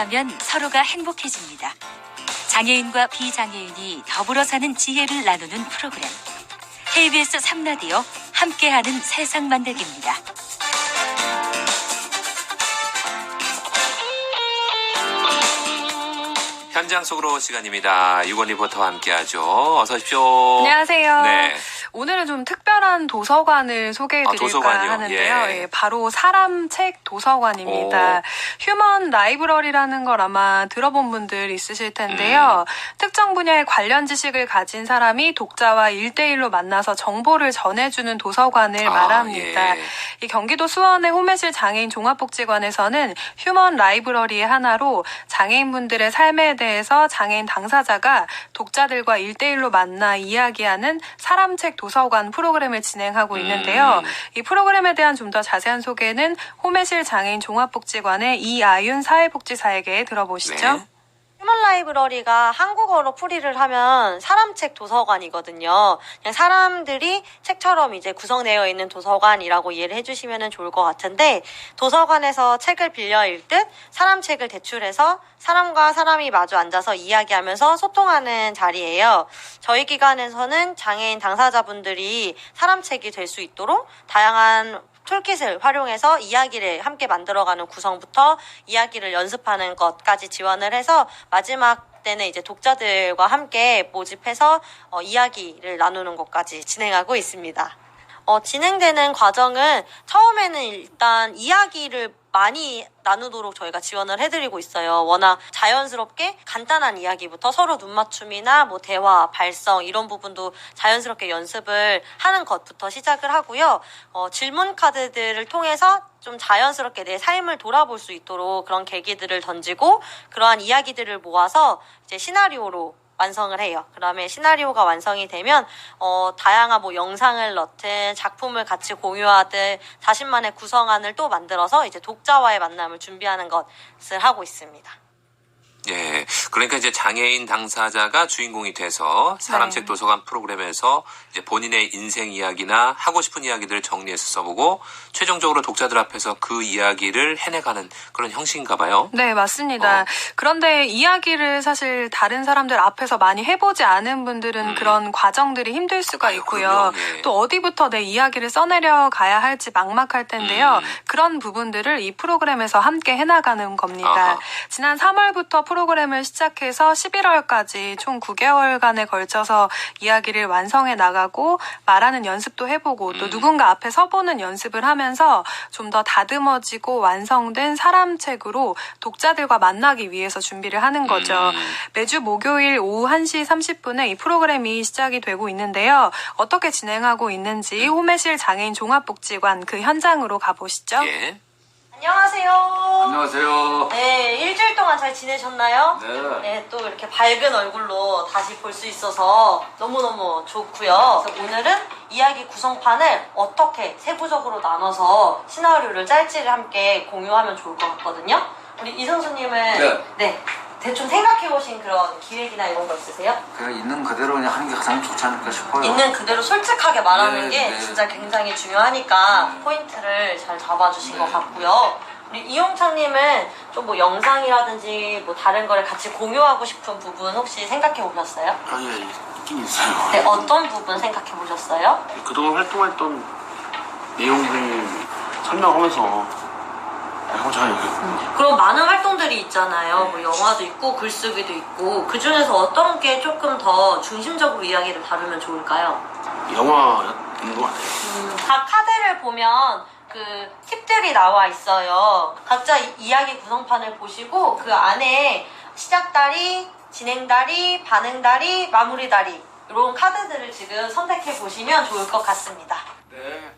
함께하면 서로가 행복해집니다. 장애인과 비장애인이 더불어 사는 지혜를 나누는 프로그램. KBS 3라디오 함께하는 세상 만들기입니다. 현장 속으로 시간입니다. 유건 리포터와 함께하죠. 어서 오십시오. 안녕하세요. 네. 오늘은 좀 특별한 도서관을 소개해드릴까 도서관이요? 하는데요. 예. 예, 바로 사람책 도서관입니다. 휴먼 라이브러리라는 걸 아마 들어본 분들 있으실 텐데요. 특정 분야의 관련 지식을 가진 사람이 독자와 1대1로 만나서 정보를 전해주는 도서관을 말합니다. 예. 이 경기도 수원의 호매실 장애인 종합복지관에서는 휴먼 라이브러리의 하나로 장애인분들의 삶에 대해서 장애인 당사자가 독자들과 1대1로 만나 이야기하는 사람책 도서관 프로그램을 진행하고 있는데요. 이 프로그램에 대한 좀 더 자세한 소개는 호매실 장애인 종합복지관의 이아윤 사회복지사에게 들어보시죠. 네. 휴먼 라이브러리가 한국어로 풀이를 하면 사람책 도서관이거든요. 그냥 사람들이 책처럼 이제 구성되어 있는 도서관이라고 이해를 해주시면 좋을 것 같은데, 도서관에서 책을 빌려 읽듯 사람책을 대출해서 사람과 사람이 마주 앉아서 이야기하면서 소통하는 자리예요. 저희 기관에서는 장애인 당사자분들이 사람책이 될 수 있도록 다양한 툴킷을 활용해서 이야기를 함께 만들어가는 구성부터 이야기를 연습하는 것까지 지원을 해서 마지막 때는 이제 독자들과 함께 모집해서 이야기를 나누는 것까지 진행하고 있습니다. 진행되는 과정은 처음에는 일단 이야기를 많이 나누도록 저희가 지원을 해드리고 있어요. 워낙 자연스럽게 간단한 이야기부터 서로 눈맞춤이나 뭐 대화, 발성 이런 부분도 자연스럽게 연습을 하는 것부터 시작을 하고요. 질문 카드들을 통해서 좀 자연스럽게 내 삶을 돌아볼 수 있도록 그런 계기들을 던지고 그러한 이야기들을 모아서 이제 시나리오로 완성을 해요. 그다음에 시나리오가 완성이 되면 다양한 뭐 영상을 넣든 작품을 같이 공유하든 자신만의 구성안을 또 만들어서 이제 독자와의 만남을 준비하는 것을 하고 있습니다. 예. 그러니까 이제 장애인 당사자가 주인공이 돼서 사람책 도서관 프로그램에서 이제 본인의 인생 이야기나 하고 싶은 이야기들을 정리해서 써보고 최종적으로 독자들 앞에서 그 이야기를 해내가는 그런 형식인가 봐요. 네, 맞습니다. 그런데 이야기를 사실 다른 사람들 앞에서 많이 해보지 않은 분들은 그런 과정들이 힘들 수가 있고요. 예. 또 어디부터 내 이야기를 써내려 가야 할지 막막할 텐데요. 그런 부분들을 이 프로그램에서 함께 해나가는 겁니다. 아하. 지난 3월부터 프로그램을 시작해서 11월까지 총 9개월간에 걸쳐서 이야기를 완성해 나가고 말하는 연습도 해보고 또 누군가 앞에 서보는 연습을 하면서 좀 더 다듬어지고 완성된 사람책으로 독자들과 만나기 위해서 준비를 하는 거죠. 매주 목요일 오후 1시 30분에 이 프로그램이 시작이 되고 있는데요. 어떻게 진행하고 있는지 호매실 장애인 종합복지관 그 현장으로 가보시죠. 예. 안녕하세요. 안녕하세요. 네, 일주일 동안 잘 지내셨나요? 네. 네, 또 이렇게 밝은 얼굴로 다시 볼 수 있어서 너무너무 좋고요. 그래서 오늘은 이야기 구성판을 어떻게 세부적으로 나눠서 시나리오를 짤지를 함께 공유하면 좋을 것 같거든요. 우리 이선수님은 네, 대충 생각해보신 그런 기획이나 이런 거 있으세요? 그냥 있는 그대로 그냥 하는 게 가장 좋지 않을까 싶어요. 있는 그대로 솔직하게 말하는 네, 게 네. 진짜 굉장히 중요하니까 포인트를 잘 잡아주신 것 같고요. 우리 이용창님은 좀 뭐 영상이라든지 뭐 다른 거를 같이 공유하고 싶은 부분 혹시 생각해 보셨어요? 아, 예, 있긴 있어요. 네, 어떤 부분 생각해 보셨어요? 그동안 활동했던 내용들 설명하면서 해보자. 그럼 많은 활동들이 있잖아요. 뭐 영화도 있고 글쓰기도 있고 그 중에서 어떤 게 조금 더 중심적으로 이야기를 다루면 좋을까요? 영화인 것 같아요. 각 카드를 보면 그 팁들이 나와 있어요. 각자 이야기 구성판을 보시고 그 안에 시작다리, 진행다리, 반응다리, 마무리다리 이런 카드들을 지금 선택해 보시면 좋을 것 같습니다. 네.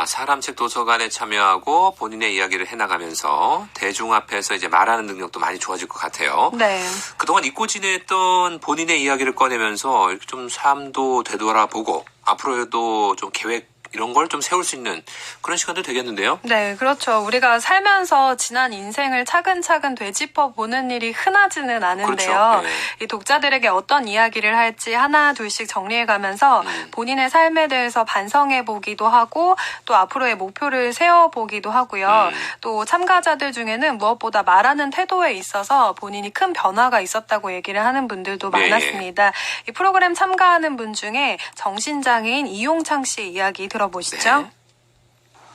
사람책 도서관에 참여하고 본인의 이야기를 해나가면서 대중 앞에서 이제 말하는 능력도 많이 좋아질 것 같아요. 네. 그동안 잊고 지냈던 본인의 이야기를 꺼내면서 이렇게 좀 삶도 되돌아보고 앞으로도 좀 계획 이런 걸 좀 세울 수 있는 그런 시간도 되겠는데요. 네, 그렇죠. 우리가 살면서 지난 인생을 차근차근 되짚어 보는 일이 흔하지는 않은데요. 그렇죠. 네. 이 독자들에게 어떤 이야기를 할지 하나 둘씩 정리해 가면서 본인의 삶에 대해서 반성해 보기도 하고 또 앞으로의 목표를 세워 보기도 하고요. 또 참가자들 중에는 무엇보다 말하는 태도에 있어서 본인이 큰 변화가 있었다고 얘기를 하는 분들도 네. 많았습니다. 이 프로그램 참가하는 분 중에 정신장애인 이용창 씨의 이야기 들어보시죠. 네.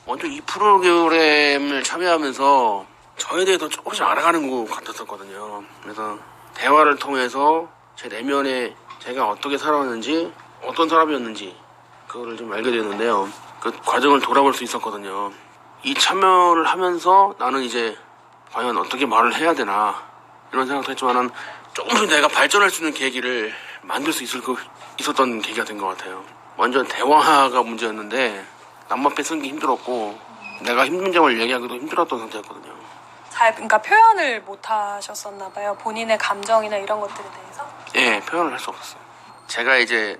먼저 이 프로그램을 참여하면서 저에 대해서 조금씩 알아가는 것 같았었거든요. 그래서 대화를 통해서 제 내면에 제가 어떻게 살아왔는지, 어떤 사람이었는지 그거를 좀 알게 되는데요. 그 과정을 돌아볼 수 있었거든요. 이 참여를 하면서 나는 이제 과연 어떻게 말을 해야 되나 이런 생각도 했지만은 조금씩 내가 발전할 수 있는 계기를 만들 수 있었던 계기가 된 것 같아요. 완전 대화가 문제였는데 남만 뺏은 게 힘들었고 내가 힘든 점을 얘기하기도 힘들었던 상태였거든요. 그러니까 표현을 못 하셨었나 봐요. 본인의 감정이나 이런 것들에 대해서. 예, 표현을 할 수 없었어요. 제가 이제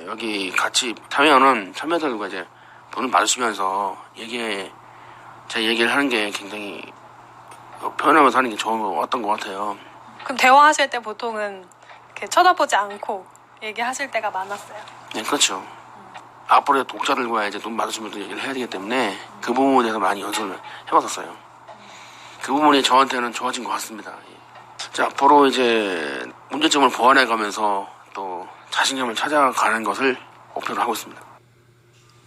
여기 같이 참여하는 참여자들과 이제 돈을 마주치면서 제 얘기를 하는 게 굉장히 표현하면서 하는 게 좋았던 것 같아요. 그럼 대화하실 때 보통은 이렇게 쳐다보지 않고 얘기하실 때가 많았어요. 네, 그렇죠. 앞으로 독자들과 이제 눈 마주치면서 얘기를 해야 되기 때문에 그 부분에 대해서 많이 연습을 해봤었어요. 그 부분이 저한테는 좋아진 것 같습니다. 자, 앞으로 이제 문제점을 보완해가면서 또 자신감을 찾아가는 것을 목표로 하고 있습니다.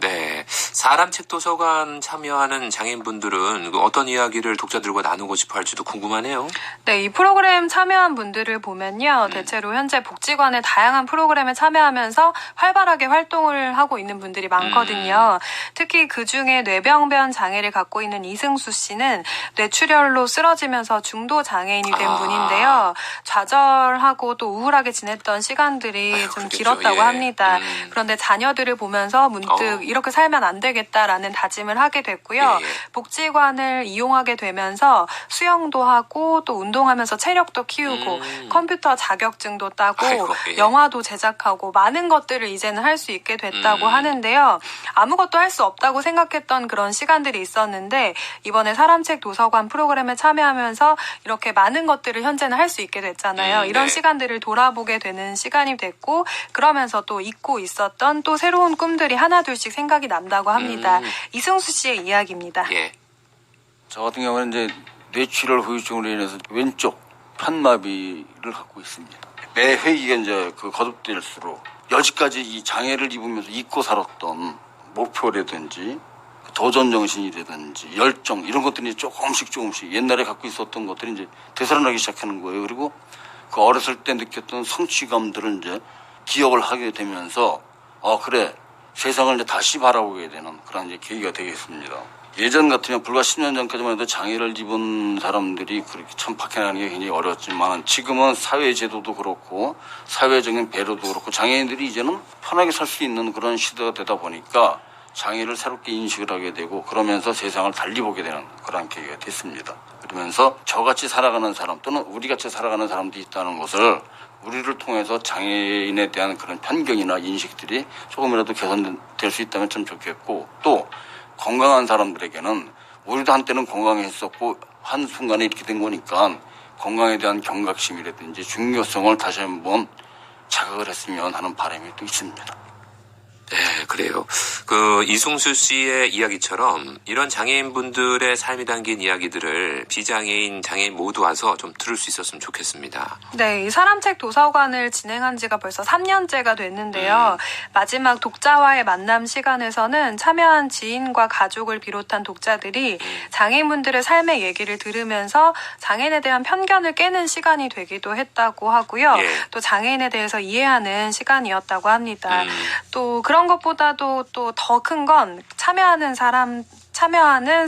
네. 사람책 도서관 참여하는 장애인분들은 어떤 이야기를 독자들과 나누고 싶어 할지도 궁금하네요. 네, 이 프로그램 참여한 분들을 보면요. 대체로 현재 복지관의 다양한 프로그램에 참여하면서 활발하게 활동을 하고 있는 분들이 많거든요. 특히 그중에 뇌병변 장애를 갖고 있는 이승수 씨는 뇌출혈로 쓰러지면서 중도 장애인이 된 분인데요. 좌절하고 또 우울하게 지냈던 시간들이 좀 그렇겠죠. 길었다고 예. 합니다. 그런데 자녀들을 보면서 문득 이렇게 살면 안 되겠다라는 다짐을 하게 됐고요. 예. 복지관을 이용하게 되면서 수영도 하고 또 운동하면서 체력도 키우고 컴퓨터 자격증도 따고 아이고, 예. 영화도 제작하고 많은 것들을 이제는 할 수 있게 됐다고 하는데요. 아무것도 할 수 없다고 생각했던 그런 시간들이 있었는데 이번에 사람책 도서관 프로그램에 참여하면서 이렇게 많은 것들을 현재는 할 수 있게 됐잖아요. 이런 네. 시간들을 돌아보게 되는 시간이 됐고 그러면서 또 잊고 있었던 또 새로운 꿈들이 하나둘씩 생각이 난다고 합니다. 이승수 씨의 이야기입니다. 예. 저 같은 경우는 이제 뇌출혈 후유증으로 인해서 왼쪽 편마비를 갖고 있습니다. 매 회기가 이제 거듭될수록 여지까지 이 장애를 입으면서 잊고 살았던 목표라든지 도전 정신이라든지 열정 이런 것들이 조금씩 옛날에 갖고 있었던 것들이 이제 되살아나기 시작하는 거예요. 그리고 그 어렸을 때 느꼈던 성취감들을 이제 기억을 하게 되면서 그래 세상을 이제 다시 바라보게 되는 그런 이제 계기가 되겠습니다. 예전 같으면 불과 10년 전까지만 해도 장애를 입은 사람들이 그렇게 참 박해나가는 게 굉장히 어려웠지만 지금은 사회제도도 그렇고 사회적인 배려도 그렇고 장애인들이 이제는 편하게 살 수 있는 그런 시대가 되다 보니까 장애를 새롭게 인식을 하게 되고 그러면서 세상을 달리 보게 되는 그런 계기가 됐습니다. 그러면서 저같이 살아가는 사람 또는 우리같이 살아가는 사람도 있다는 것을 우리를 통해서 장애인에 대한 그런 편견이나 인식들이 조금이라도 개선될 수 있다면 참 좋겠고 또 건강한 사람들에게는 우리도 한때는 건강했었고 한순간에 이렇게 된 거니까 건강에 대한 경각심이라든지 중요성을 다시 한번 자극을 했으면 하는 바람이 또 있습니다. 네, 그래요. 이승수 씨의 이야기처럼 이런 장애인분들의 삶이 담긴 이야기들을 비장애인, 장애인 모두 와서 좀 들을 수 있었으면 좋겠습니다. 네, 이 사람책 도서관을 진행한 지가 벌써 3년째가 됐는데요. 마지막 독자와의 만남 시간에서는 참여한 지인과 가족을 비롯한 독자들이 장애인분들의 삶의 얘기를 들으면서 장애인에 대한 편견을 깨는 시간이 되기도 했다고 하고요. 예. 또 장애인에 대해서 이해하는 시간이었다고 합니다. 또 그런 것보다도 또 더 큰 건 참여하는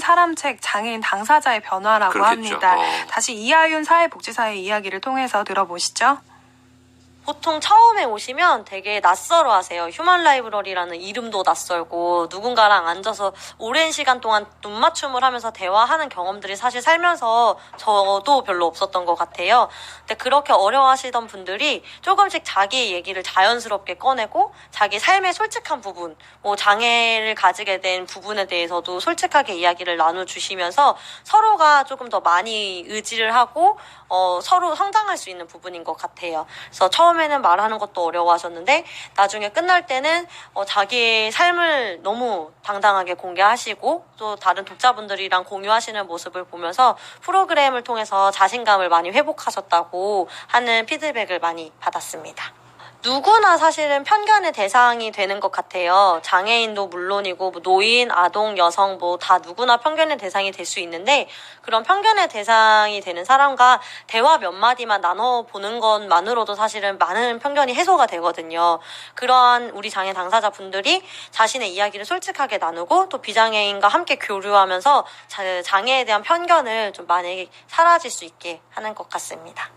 사람책 장애인 당사자의 변화라고 그렇겠죠. 합니다. 다시 이하윤 사회복지사의 이야기를 통해서 들어보시죠. 보통 처음에 오시면 되게 낯설어 하세요. 휴먼 라이브러리라는 이름도 낯설고 누군가랑 앉아서 오랜 시간 동안 눈맞춤을 하면서 대화하는 경험들이 사실 살면서 저도 별로 없었던 것 같아요. 근데 그렇게 어려워하시던 분들이 조금씩 자기 얘기를 자연스럽게 꺼내고 자기 삶의 솔직한 부분, 뭐 장애를 가지게 된 부분에 대해서도 솔직하게 이야기를 나눠주시면서 서로가 조금 더 많이 의지를 하고 서로 성장할 수 있는 부분인 것 같아요. 그래서 처음에는 말하는 것도 어려워하셨는데 나중에 끝날 때는 자기의 삶을 너무 당당하게 공개하시고 또 다른 독자분들이랑 공유하시는 모습을 보면서 프로그램을 통해서 자신감을 많이 회복하셨다고 하는 피드백을 많이 받았습니다. 누구나 사실은 편견의 대상이 되는 것 같아요. 장애인도 물론이고 뭐 노인, 아동, 여성 뭐 다 누구나 편견의 대상이 될 수 있는데 그런 편견의 대상이 되는 사람과 대화 몇 마디만 나눠보는 것만으로도 사실은 많은 편견이 해소가 되거든요. 그러한 우리 장애 당사자분들이 자신의 이야기를 솔직하게 나누고 또 비장애인과 함께 교류하면서 장애에 대한 편견을 좀 많이 사라질 수 있게 하는 것 같습니다.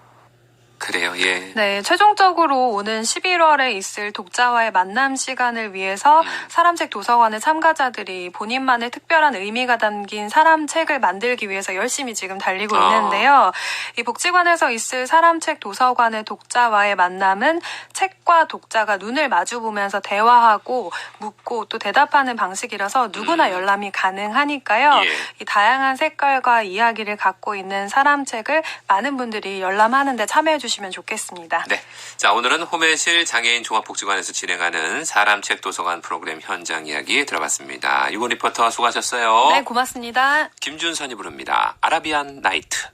그래요, 예. 네, 최종적으로 오는 11월에 있을 독자와의 만남 시간을 위해서 사람책 도서관의 참가자들이 본인만의 특별한 의미가 담긴 사람책을 만들기 위해서 열심히 지금 달리고 있는데요. 이 복지관에서 있을 사람책 도서관의 독자와의 만남은 책과 독자가 눈을 마주보면서 대화하고 묻고 또 대답하는 방식이라서 누구나 열람이 가능하니까요. 예. 이 다양한 색깔과 이야기를 갖고 있는 사람책을 많은 분들이 열람하는 데 참여해 주시면 좋겠습니다. 네. 자, 오늘은 호매실 장애인 종합복지관에서 진행하는 사람책 도서관 프로그램 현장 이야기 들어봤습니다. 유건 리포터 수고하셨어요. 네, 고맙습니다. 김준선이 부릅니다. 아라비안 나이트.